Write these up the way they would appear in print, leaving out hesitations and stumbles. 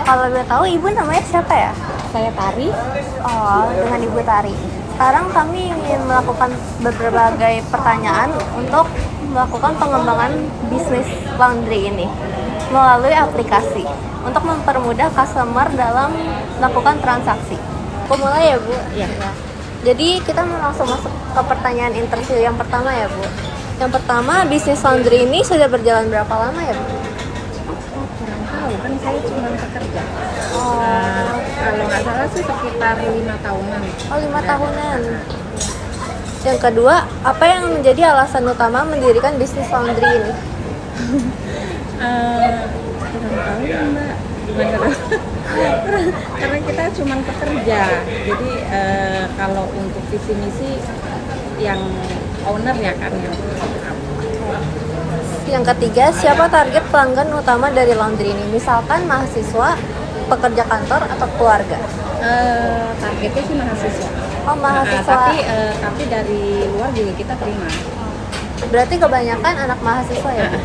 Kalau boleh tahu ibu namanya siapa ya? Saya Tari. Oh, dengan Ibu Tari. Sekarang kami ingin melakukan berbagai pertanyaan untuk melakukan pengembangan bisnis laundry ini melalui aplikasi untuk mempermudah customer dalam melakukan transaksi. Aku mulai ya, Bu? Iya. Jadi kita langsung masuk ke pertanyaan interview yang pertama ya, Bu. Yang pertama, bisnis laundry ini sudah berjalan berapa lama ya, Bu? Kurang tahu, kan saya cuma pekerja. Oh, Kalau nggak salah sih sekitar 5 tahunan. oh 5 tahunan. Yang kedua, apa yang menjadi alasan utama mendirikan bisnis laundry ini? Kurang tahu ya Mbak, gimana tuh? Karena kita cuma pekerja, jadi kalau untuk visi misi yang owner ya kan yang Yang ketiga, siapa target pelanggan utama dari laundry ini? Misalkan mahasiswa, pekerja kantor, atau keluarga? targetnya sih mahasiswa. Oh, mahasiswa. Tapi dari luar juga kita terima. Berarti kebanyakan anak mahasiswa ya, Bu?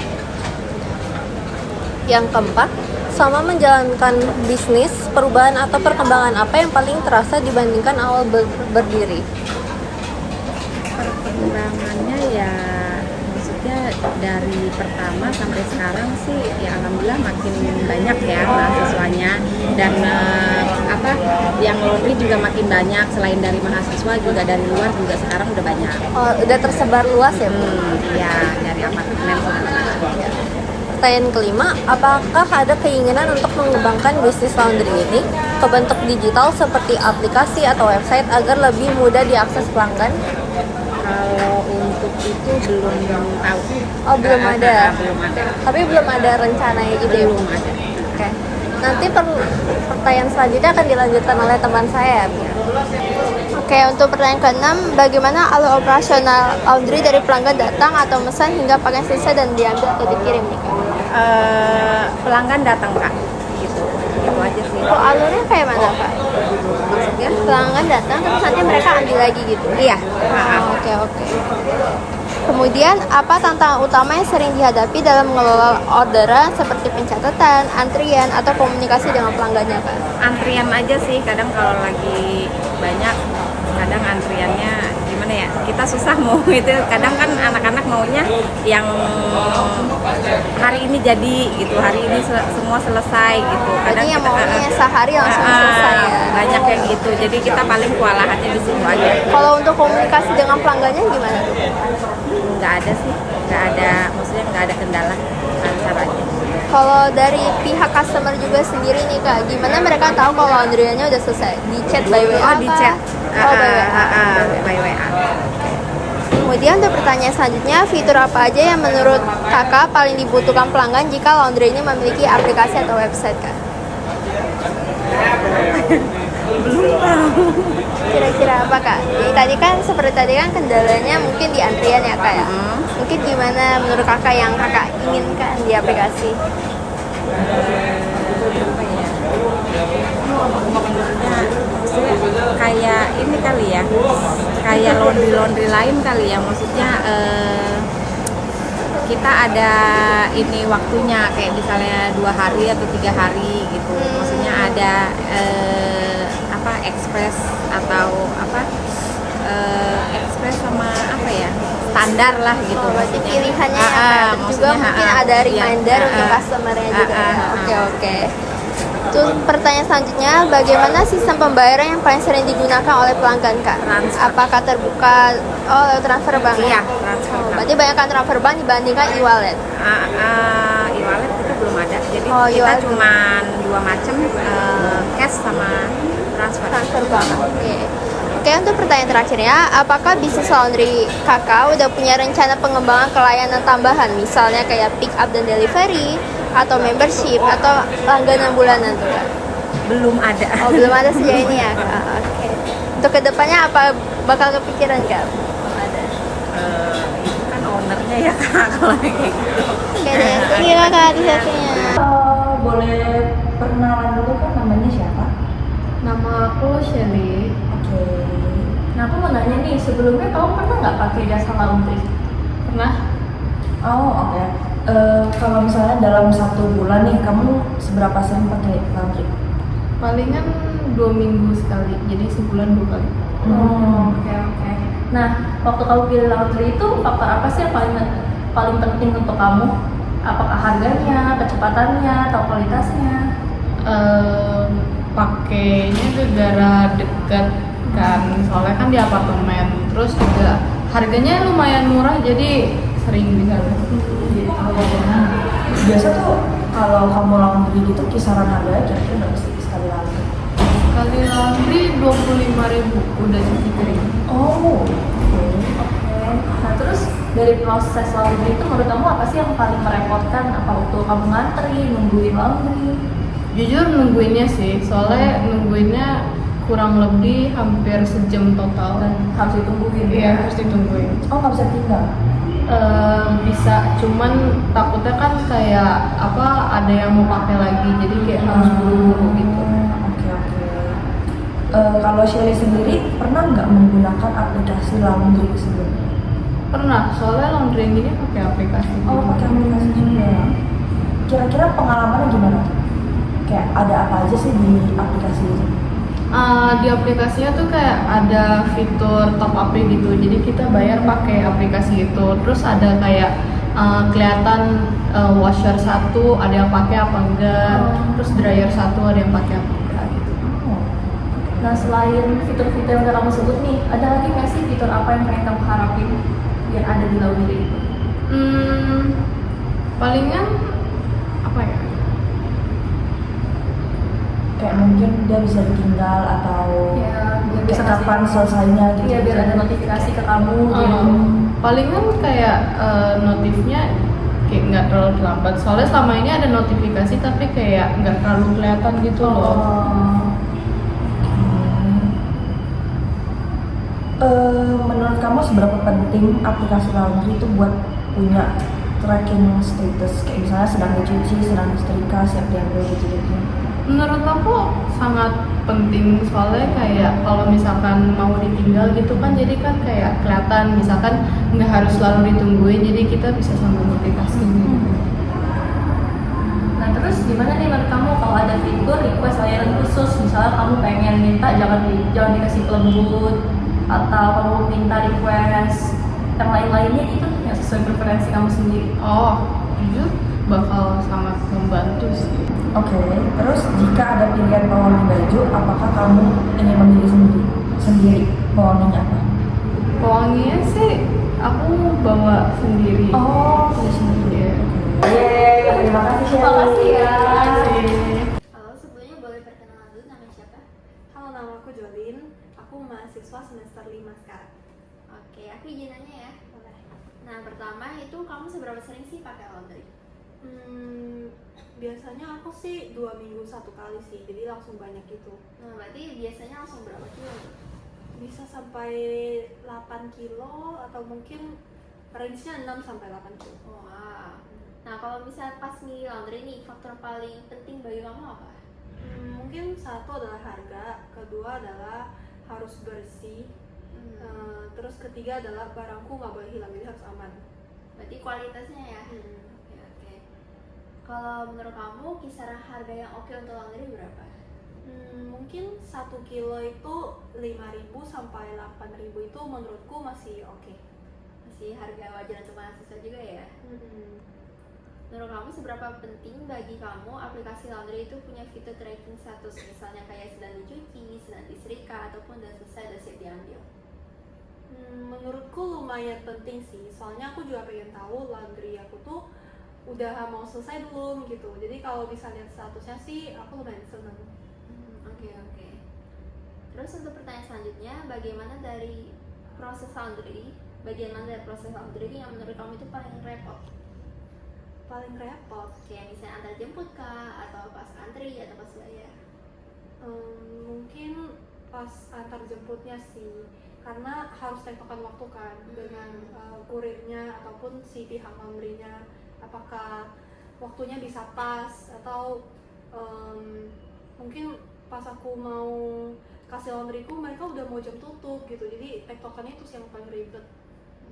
Yang keempat, selama menjalankan bisnis, perubahan atau perkembangan apa yang paling terasa dibandingkan awal berdiri? Perkembangannya ya maksudnya dari pertama sampai sekarang sih ya alhamdulillah makin banyak ya mahasiswanya dan yang laundry juga makin banyak, selain dari mahasiswa juga dari luar juga sekarang udah banyak. Oh, udah tersebar luas ya, Bu? Ya dari apartemen segala macam. Pertanyaan kelima, apakah ada keinginan untuk mengembangkan bisnis laundry ini ke bentuk digital seperti aplikasi atau website agar lebih mudah diakses pelanggan? Kalau untuk itu belum tahu. Oh, belum ada. Belum ada. Tapi belum ada rencana ide. Belum ada. Oke. Nanti pertanyaan selanjutnya akan dilanjutkan oleh teman saya. Oke, untuk pertanyaan keenam, bagaimana alur operasional laundry dari pelanggan datang atau pesan hingga pakaian selesai dan diambil atau dikirim nih, Kak? Pelanggan datang Kak, gitu aja sih. Oh, alurnya kayak mana, Kak? Maksudnya? Pelanggan datang, terus nanti mereka ambil lagi gitu? Iya. Oke. Kemudian, apa tantangan utama yang sering dihadapi dalam mengelola orderan seperti pencatatan, antrian, atau komunikasi dengan pelanggannya, Kak? Antrian aja sih, kadang kalau lagi banyak, kadang antriannya gimana ya, kita susah mau itu, kadang kan anak-anak maunya yang hari ini jadi gitu, hari ini semua selesai gitu. Kadang Jadi yang kita maunya sehari langsung selesai ya? banyak yang gitu, jadi kita paling kewalahannya di situ aja. Kalau untuk komunikasi dengan pelanggannya gimana tuh? Nggak ada sih, nggak ada, maksudnya nggak ada kendala lancar aja. Kalau dari pihak customer juga sendiri nih, Kak, gimana mereka tahu kalau laundryannya udah selesai? Di chat by WA? Oh, di chat. Oh, by WA. By WA. Kemudian untuk pertanyaan selanjutnya, fitur apa aja yang menurut Kakak paling dibutuhkan pelanggan jika laundry ini memiliki aplikasi atau website, Kak? Belum tahu. Kira-kira apa, Kak? Jadi seperti tadi kan kendalanya mungkin di antrian ya, Kak ya? Mungkin gimana menurut Kakak yang Kakak inginkan di aplikasi? Maksudnya kayak ini kali ya, kayak laundry lain kali ya, maksudnya kita ada ini waktunya kayak misalnya 2 hari atau 3 hari gitu, maksudnya ada ekspres atau ekspres sama standar lah gitu. Berarti pilihannya juga mungkin ada reminder untuk customer-nya juga ya. Oke. Terus pertanyaan selanjutnya, bagaimana sistem pembayaran yang paling sering digunakan oleh pelanggan, Kak? Transfer. Apakah terbuka lewat transfer bank? Iya, transfer. Berarti banyakkan transfer bank dibandingkan e-wallet? E-wallet kita belum ada, jadi kita e-wallet cuma 2 macam, cash sama transfer bank. Oke, untuk pertanyaan terakhirnya, apakah bisnis laundry Kakak udah punya rencana pengembangan ke layanan tambahan, misalnya kayak pick up dan delivery, atau membership, atau langganan bulanan tuh, Kak? belum ada. Oh, belum ada sejauh ini ya, Kak? Oke. Untuk kedepannya apa bakal kepikiran, Kak? Belum ada. Itu kan ownernya ya Kak, kalau kayak gitu. Oke deh, thank you Kak atas-atasnya. Boleh perkenalan dulu kan, namanya siapa? Nama aku Shelly. Oke. Nah, aku mau nanya nih, sebelumnya kamu pernah nggak pakai jasa laundry? Pernah? Oh, oke. Kalau misalnya dalam 1 bulan nih, kamu seberapa sering pakai laundry? Palingan 2 minggu sekali, jadi sebulan 2 kali. Oke. Nah, waktu kamu pilih laundry itu faktor apa sih yang paling penting untuk kamu? Apakah harganya, kecepatannya, atau kualitasnya? Pakainya gara dekat kan, soalnya kan di apartemen. Terus juga harganya lumayan murah, jadi sering di sana. Biasa tuh kalau kamu laundry gitu kisaran harganya kira-kira berapa sih sekali laundry? Sekali laundry 25.000 udah cuci kering. Oh, oke. Nah, terus dari proses laundry itu menurut kamu apa sih yang paling merepotkan? Apa waktu kamu ngantri, nungguin laundry? Jujur nungguinnya sih, soalnya nungguinnya kurang lebih hampir sejam total. Dan harus ditungguin Iya, ya? harus ditungguin. Oh, nggak bisa tinggal? Bisa, cuman takutnya kan kayak apa, ada yang mau pakai lagi, jadi kayak harus buru-buru gitu. Oke. Kalau Shelly sendiri pernah nggak menggunakan aplikasi laundry sebelumnya? Pernah, soalnya laundry ini pakai aplikasi. Oh, pakai aplikasi juga. Kira-kira pengalamannya gimana tuh? Kayak ada apa aja sih di aplikasi itu? Di aplikasinya tuh kayak ada fitur top up gitu, jadi kita bayar pakai aplikasi itu. Terus ada kayak kelihatan washer satu ada yang pakai apa enggak, terus dryer satu ada yang pakai apa enggak gitu. Nah, selain fitur-fitur yang udah kamu sebut nih, ada lagi nggak sih fitur apa yang pengen kamu harapin biar ada di laundry itu? Palingan apa ya? Kayak mungkin dia bisa ditinggal atau Ya, biar bisa kayak kapan ngasih- selesainya gitu. Iya, biar ada notifikasi ke kamu gitu. Palingan kayak notifnya kayak nggak terlalu terlambat, soalnya selama ini ada notifikasi tapi kayak nggak terlalu kelihatan gitu loh. Menurut kamu seberapa penting aplikasi laundry itu buat punya tracking status, kayak misalnya sedang dicuci, sedang disetrika, siap diambil gitu-gitu? Menurut aku sangat penting, soalnya kayak kalau misalkan mau ditinggal gitu kan, jadi kan kayak kelihatan, misalkan nggak harus selalu ditungguin, jadi kita bisa sambil multitasking gitu. Nah, terus gimana nih menurut kamu kalau ada fitur request layanan khusus, misalnya kamu pengen minta jangan dikasih pelembut, atau kamu minta request yang lain-lainnya gitu yang sesuai preferensi kamu sendiri? Jujur bakal sangat membantu sih. Oke, terus jika ada pilihan pewangi baju, apakah kamu ingin memilih sendiri pewanginya apa? Pewanginya sih aku bawa sendiri. Oh, pilih sendiri. Iya. Yeay, terima kasih Shelly. Terima kasih ya. Halo, sebelumnya boleh perkenalan dulu, namanya siapa? Halo, nama aku Jolin. Aku mahasiswa semester 5 sekarang. Oke, aku izin nanya ya. Boleh. Nah, pertama itu kamu seberapa sering sih pakai laundry? Biasanya aku sih 2 minggu 1 kali sih, jadi langsung banyak gitu. Nah, berarti biasanya langsung berapa kilo? Bisa sampai 8 kilo atau mungkin range-nya 6 sampai 8 kilo. Wah. Nah, kalau misalnya pas milih laundry nih, faktor paling penting bagi kamu apa? Mungkin satu adalah harga, kedua adalah harus bersih, terus ketiga adalah barangku nggak boleh hilang, jadi harus aman. Berarti kualitasnya ya? Oke. Kalau menurut kamu kisaran harga yang oke untuk laundry berapa? Mungkin 1 kilo itu 5.000 sampai 8.000 itu menurutku masih oke. Masih harga wajar untuk mahasiswa juga ya? Menurut kamu seberapa penting bagi kamu aplikasi laundry itu punya fitur tracking status, misalnya kayak sedang dicuci, sedang disetrika, ataupun udah selesai, udah siap diambil? Menurutku lumayan penting sih, soalnya aku juga pengen tahu laundry aku tuh udah mau selesai belum gitu. Jadi kalau bisa lihat statusnya sih aku lumayan seneng. Oke. Terus untuk pertanyaan selanjutnya, bagaimana dari proses laundry yang menurut kamu itu paling repot? Paling repot Kayak misalnya antar jemput kah, atau pas antri, atau pas bayar? mungkin pas antar jemputnya sih, karena harus tektokan waktu kan dengan kurirnya ataupun si pihak laundrynya, apakah waktunya bisa pas atau mungkin pas aku mau kasih laundryku mereka udah mau jam tutup gitu, jadi tektokannya itu sih yang paling ribet.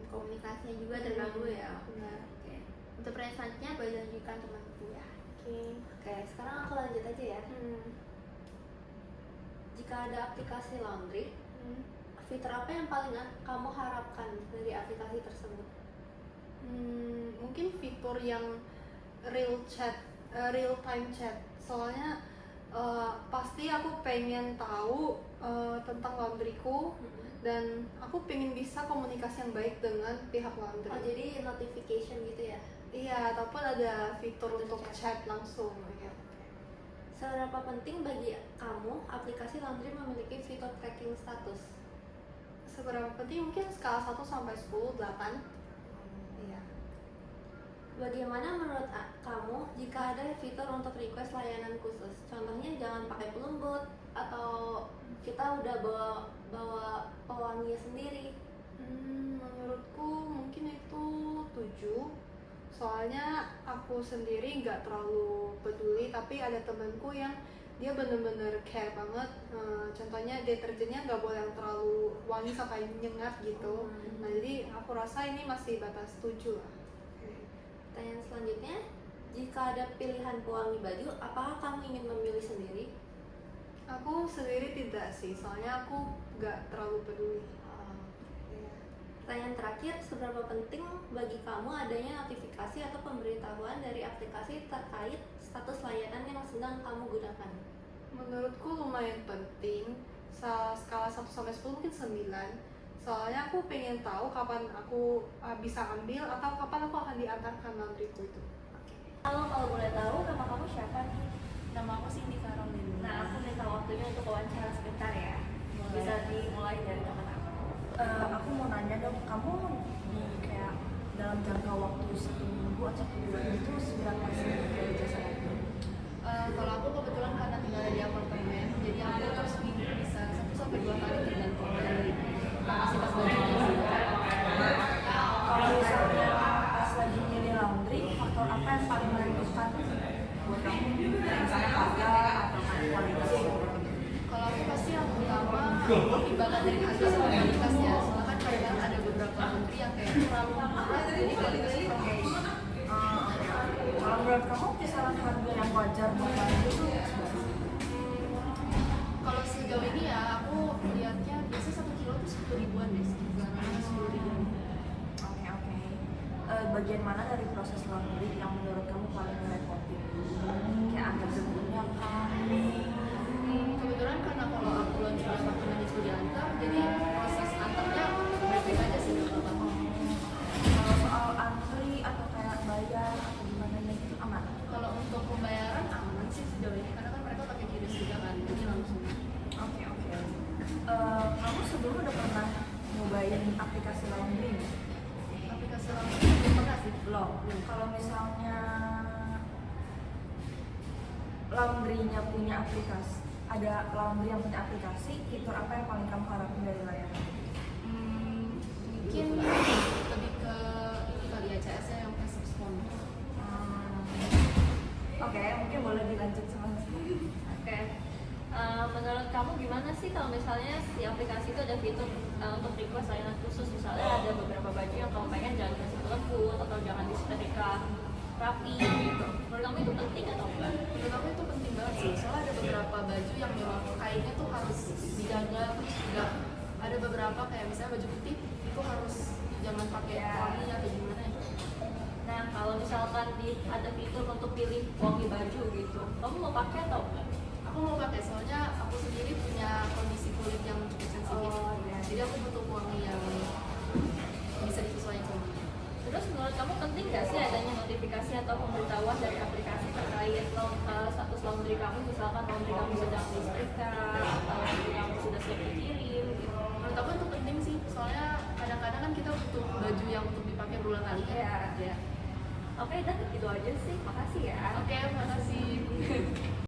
Komunikasinya juga terganggu ya? Benar. Oke. Untuk pertanyaan selanjutnya boleh dilanjutkan temanku ya. Oke, sekarang aku lanjut aja ya. Jika ada aplikasi laundry, fitur apa yang paling kamu harapkan dari aplikasi tersebut? Mungkin fitur yang real time chat. Soalnya pasti aku pengen tahu tentang laundryku dan aku pengen bisa komunikasi yang baik dengan pihak laundry. Oh, jadi notification gitu ya? Iya, ataupun ada fitur untuk chat langsung ya. Seberapa penting bagi kamu aplikasi laundry memiliki fitur tracking status? Seberapa penting? Mungkin skala 1 sampai 10, 8. Iya. Bagaimana menurut kamu jika ada fitur untuk request layanan khusus? Contohnya jangan pakai pelembut atau kita udah bawa pewangi sendiri. Menurutku mungkin itu 7. Soalnya aku sendiri nggak terlalu peduli, tapi ada temanku yang dia bener-bener care banget. Contohnya deterjennya nggak boleh yang terlalu wangi sampai nyengat gitu. Nah jadi aku rasa ini masih batas 7 lah. Pertanyaan selanjutnya, jika ada pilihan pewangi baju, apakah kamu ingin memilih sendiri? Aku sendiri tidak sih, soalnya aku nggak terlalu peduli. Pertanyaan terakhir, seberapa penting bagi kamu adanya notifikasi atau pemberitahuan dari aplikasi terkait status layanan yang sedang kamu gunakan? Menurutku lumayan penting. Skala 1 sampai 10 mungkin 9. Soalnya aku pengen tahu kapan aku bisa ambil atau kapan aku akan diantarkan laundryku itu. Kalau boleh tahu, nama kamu siapa nih? Nama aku Cindy Caroline. Nah, aku minta waktunya untuk wawancara sebentar ya. Bisa dimulai dari teman aku. Aku mau nanya dong, kamu di kayak dalam jangka waktu 1 minggu atau 1 bulan itu seberapa sih jasa laundry? Kalau aku kebetulan karena tinggal di apartemen, jadi aku terus seminggu bisa 1 sampai 2 kali tergantung dari kapasitas bajunya. Kalau misalnya pas lagi milih laundry, faktor apa yang paling menentukan buat kamu? Misalnya harga atau kualitas? Kalau aku pasti yang pertama pertimbangan dari harga sama kualitasnya. Soalnya kan kadang ada beberapa laundry yang kayak terlalu murah, jadi kualitasnya kurang bagus. Kalau menurut kamu kisaran harga yang wajar buat laundry itu seberapa? Kalau sejauh ini ya aku lihatnya biasa 1 kilo tuh 10 ribuan deh, 10 ribuan. Oke. Bagian mana dari proses laundry yang menurut kamu paling merepotin? Kayak antar jemputnya kan? Kebetulan karena kalau aku laundry apartemen itu diantar, jadi proses antarnya baik-baik aja sih menurut aku. Kalau soal antri atau kayak bayar atau gimana itu aman? Kalau untuk pembayaran aman sih sejauh ini karena kan mereka pakai QRIS juga kan, jadi langsung. Oke. Kamu sebelumnya udah pernah nyobain aplikasi laundry nggak? Aplikasi laundry belum pernah sih. Belum. Kalau misalnya laundrynya punya aplikasi, ada laundry yang punya aplikasi, fitur apa yang paling kamu harapin dari layanan? Mungkin lebih ke ini kali ya, CS-nya yang fast respon. Oke, mungkin boleh dilanjut sama Oke. Menurut kamu gimana sih kalau misalnya si aplikasi itu ada fitur untuk request layanan khusus, misalnya ada beberapa baju yang kamu pengen jangan dikasih pelembut atau jangan disetrika rapi gitu. Menurut kamu itu penting atau enggak? Menurut aku itu penting banget sih, soalnya ada beberapa baju yang memang kainnya tuh harus dijaga, terus juga ada beberapa kayak misalnya baju putih itu harus jangan pakai wangi atau gimana ya. Nah, kalau misalkan ada fitur untuk pilih wangi baju gitu, kamu mau pakai atau enggak? Aku mau pakai soalnya aku sendiri punya kondisi kulit yang cukup sensitif. Jadi aku butuh wangi yang bisa disesuaikan. Terus menurut kamu penting nggak sih adanya notifikasi atau pemberitahuan dari aplikasi terkait status laundry kamu, misalkan laundry kamu sedang disetrika atau laundry kamu sudah siap dikirim gitu? Menurut aku itu penting sih, soalnya kadang-kadang kan kita butuh baju yang untuk dipakai berulang kali. Ya. Oke, dan gitu aja sih. Makasih ya. Oke, makasih.